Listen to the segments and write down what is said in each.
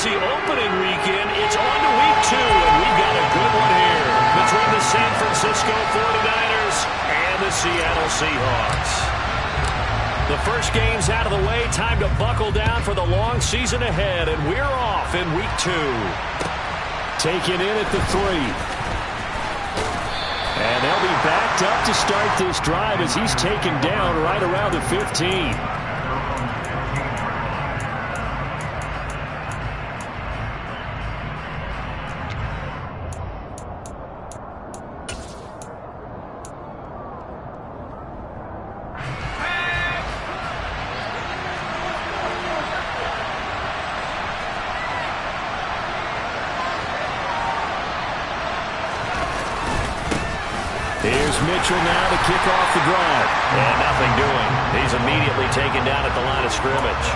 crazy opening weekend. It's on to week 2, and we've got a good one here between the San Francisco 49ers and the Seattle Seahawks. The first game's out of the way. Time to buckle down for the long season ahead, and we're off in week 2. Taken in at the 3. And they'll be backed up to start this drive as he's taken down right around the 15. Here's Mitchell now to kick off the drive. And nothing doing. He's immediately taken down at the line of scrimmage.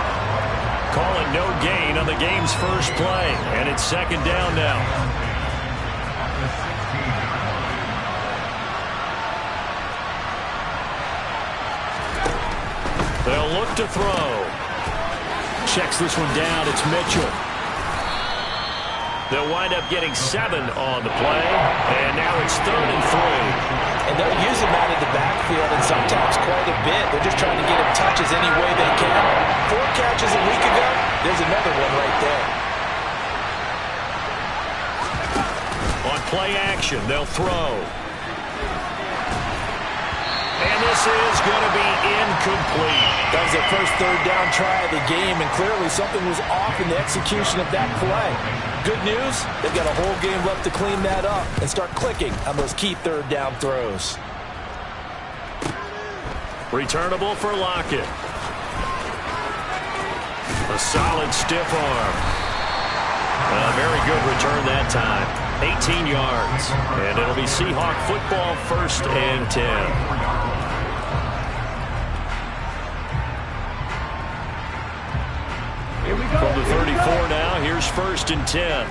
Calling no gain on the game's first play. And it's second down now. They'll look to throw. Checks this one down. It's Mitchell. They'll wind up getting 7 on the play. And now it's 3rd and 3. And they'll use him out of the backfield, and sometimes quite a bit. They're just trying to get him touches any way they can. 4 catches a week ago. There's another one right there. On play action, they'll throw. And this is going to be incomplete. That was their first 3rd down try of the game, and clearly something was off in the execution of that play. Good news, they've got a whole game left to clean that up and start clicking on those key 3rd down throws. Returnable for Lockett. A solid stiff arm. A very good return that time. 18 yards. And it'll be Seahawk football, 1st and 10. From the 34 now, here's 1st and 10.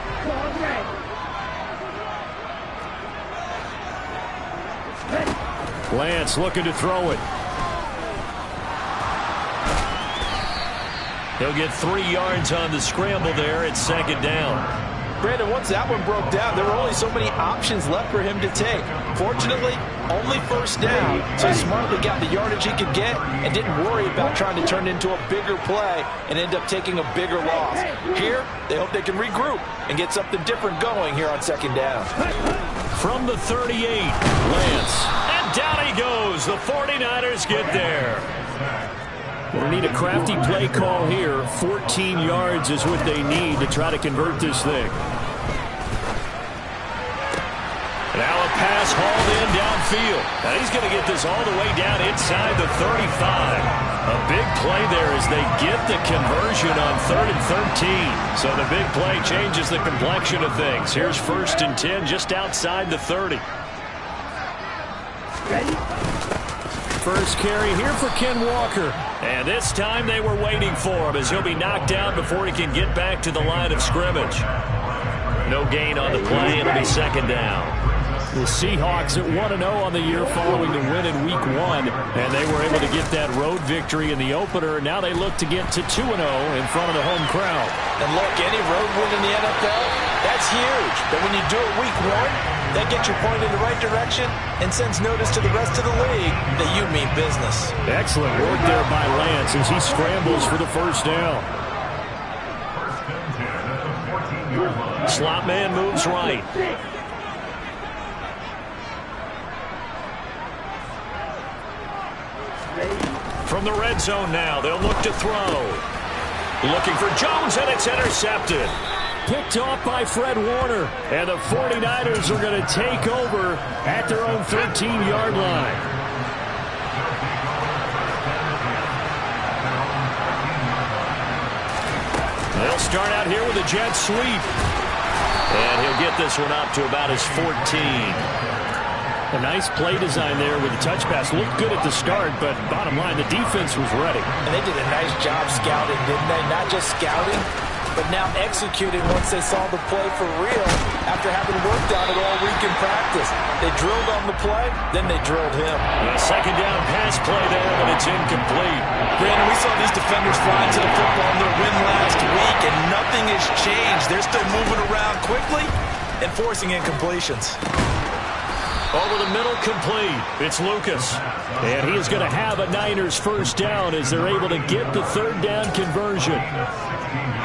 Lance looking to throw it. He'll get 3 yards on the scramble there. It's 2nd down. Brandon, once that one broke down, there were only so many options left for him to take. Fortunately, only 1st down, so he smartly got the yardage he could get and didn't worry about trying to turn it into a bigger play and end up taking a bigger loss. Here, they hope they can regroup and get something different going here on 2nd down. From the 38, Lance. And down he goes. The 49ers get there. They need a crafty play call here. 14 yards is what they need to try to convert this thing. Now a pass hauled in downfield. Now he's going to get this all the way down inside the 35. A big play there as they get the conversion on 3rd and 13. So the big play changes the complexion of things. Here's 1st and 10 just outside the 30. First carry here for Ken Walker. And this time they were waiting for him as he'll be knocked down before he can get back to the line of scrimmage. No gain on the play. It'll be 2nd down. The Seahawks at 1-0 on the year following the win in Week 1. And they were able to get that road victory in the opener. Now they look to get to 2-0 in front of the home crowd. And look, any road win in the NFL, that's huge. But when you do it Week 1, that gets you pointed in the right direction and sends notice to the rest of the league that you mean business. Excellent work there by Lance as he scrambles for the 1st down. Slot man moves right. From the red zone now, they'll look to throw. Looking for Jones, and it's intercepted. Picked off by Fred Warner. And the 49ers are going to take over at their own 13-yard line. They'll start out here with a jet sweep. And he'll get this one up to about his 14. A nice play design there with the touch pass. Looked good at the start, but bottom line, the defense was ready. And they did a nice job scouting, didn't they? Not just scouting, but now executing once they saw the play for real after having worked on it all week in practice. They drilled on the play, then they drilled him. A second down pass play there, but it's incomplete. Brandon, we saw these defenders flying to the football in their win last week, and nothing has changed. They're still moving around quickly and forcing incompletions. Over the middle, complete. It's Lucas. And he is going to have a Niners first down as they're able to get the third down conversion.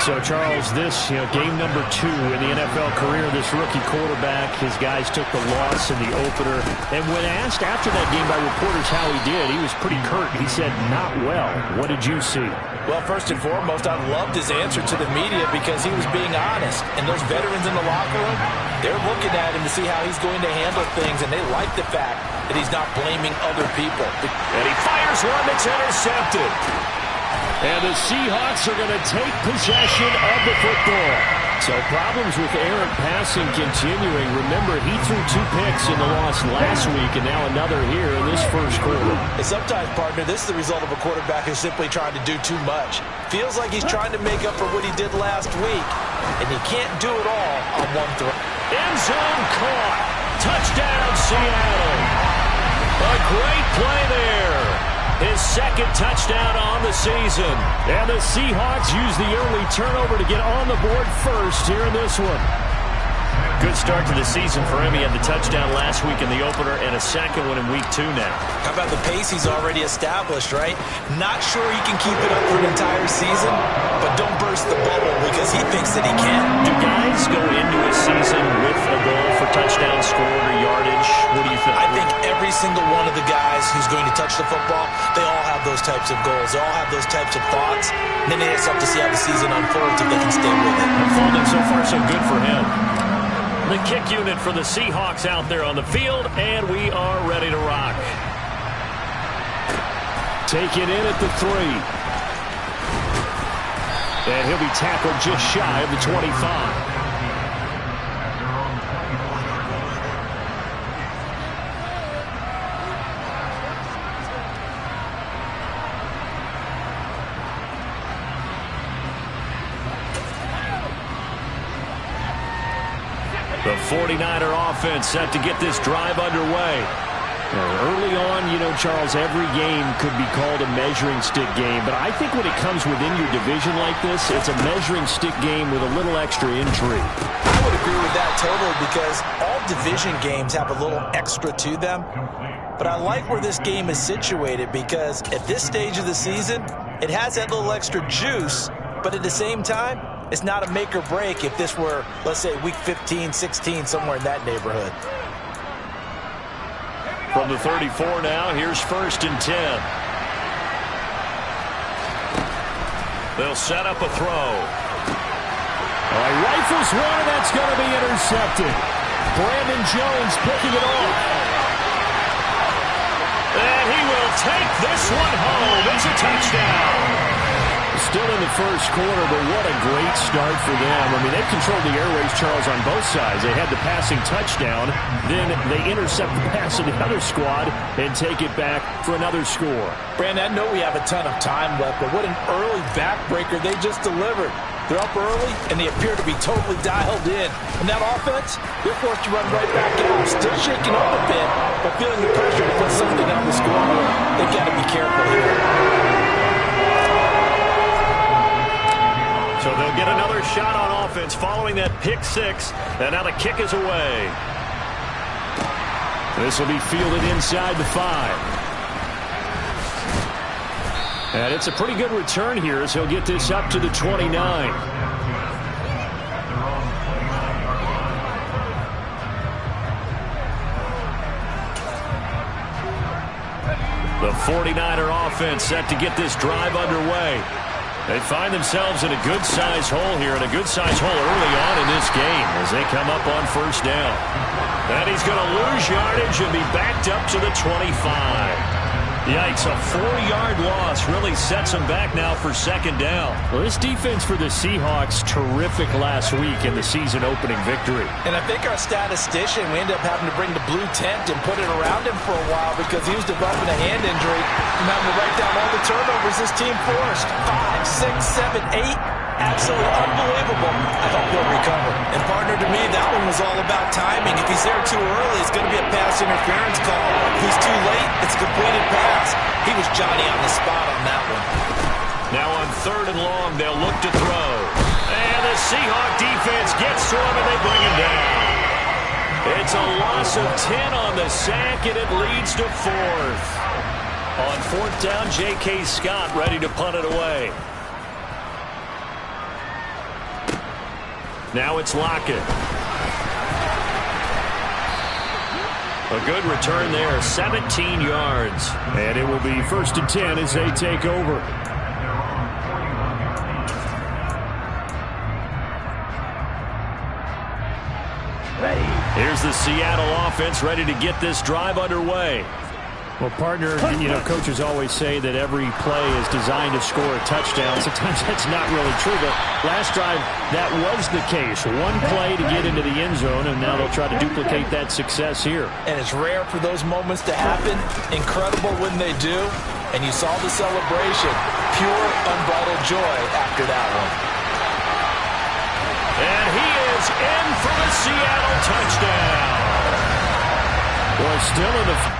So, Charles, this, game number 2 in the NFL career, this rookie quarterback, his guys took the loss in the opener. And when asked after that game by reporters how he did, he was pretty curt. He said, not well. What did you see? Well, first and foremost, I loved his answer to the media because he was being honest. And those veterans in the locker room, they're looking at him to see how he's going to handle things, and they like the fact that he's not blaming other people. And he fires one that's intercepted. And the Seahawks are going to take possession of the football. So problems with errant passing continuing. Remember, he threw 2 picks in the loss last week, and now another here in this first quarter. And sometimes, partner, this is the result of a quarterback who's simply trying to do too much. Feels like he's trying to make up for what he did last week, and he can't do it all on one throw. End zone caught. Touchdown, Seattle. A great play there. His second touchdown on the season. And the Seahawks use the early turnover to get on the board first here in this one. Good start to the season for him. He had the touchdown last week in the opener and a second one in week 2 now. How about the pace he's already established, right? Not sure he can keep it up for an entire season, but don't burst the bubble because he thinks that he can. Do guys go into a season with a goal for touchdown scored or yardage? What do you think? I think every single one of the guys who's going to touch the football, they all have those types of goals. They all have those types of thoughts. And then they just have to see how the season unfolds if they can stay with it. Unfolding so far so good for him. The kick unit for the Seahawks out there on the field, and we are ready to rock. Take it in at the 3. And he'll be tackled just shy of the 25. The 49er offense set to get this drive underway. Early on, Charles, every game could be called a measuring stick game. But I think when it comes within your division like this, it's a measuring stick game with a little extra intrigue. I would agree with that totally because all division games have a little extra to them. But I like where this game is situated because at this stage of the season, it has that little extra juice. But at the same time, it's not a make or break if this were, let's say, week 15, 16, somewhere in that neighborhood. From the 34 now, here's 1st and 10. They'll set up a throw. Rifles one, and that's going to be intercepted. Brandon Jones picking it off. And he will take this one home. It's a touchdown. Still in the first quarter, but what a great start for them. I mean, they've controlled the airways, Charles, on both sides. They had the passing touchdown, then they intercept the pass of the other squad and take it back for another score. Brandon, I know we have a ton of time left, but what an early backbreaker they just delivered. They're up early, and they appear to be totally dialed in. And that offense, they're forced to run right back out. Still shaking up a bit, but feeling the pressure to put something on the scoreboard. They've got to be careful here. So they'll get another shot on offense following that pick 6. And now the kick is away. This will be fielded inside the 5. And it's a pretty good return here as he'll get this up to the 29. The 49er offense set to get this drive underway. They find themselves in a good-sized hole here, and a good-sized hole early on in this game as they come up on 1st down. And he's going to lose yardage and be backed up to the 25. Yikes, a 4-yard loss really sets them back now for 2nd down. Well, this defense for the Seahawks, terrific last week in the season-opening victory. And I think our statistician, we ended up having to bring the blue tent and put it around him for a while because he was developing a hand injury from having to write down all the turnovers this team forced. 5, 6, 7, 8. Absolutely unbelievable was all about timing. If he's there too early, it's going to be a pass interference call. If he's too late, it's a completed pass. He was Johnny on the spot on that one. Now on 3rd and long, they'll look to throw. And the Seahawk defense gets to him, and they bring him down. It's a loss of 10 on the sack, and it leads to 4th. On 4th down, J.K. Scott ready to punt it away. Now it's Lockett. A good return there, 17 yards. And it will be 1st and 10 as they take over. Here's the Seattle offense ready to get this drive underway. Well, partner, coaches always say that every play is designed to score a touchdown. Sometimes that's not really true, but last drive, that was the case. One play to get into the end zone, and now they'll try to duplicate that success here. And it's rare for those moments to happen. Incredible when they do. And you saw the celebration. Pure, unbridled joy after that one. And he is in for the Seattle touchdown. Well, still in the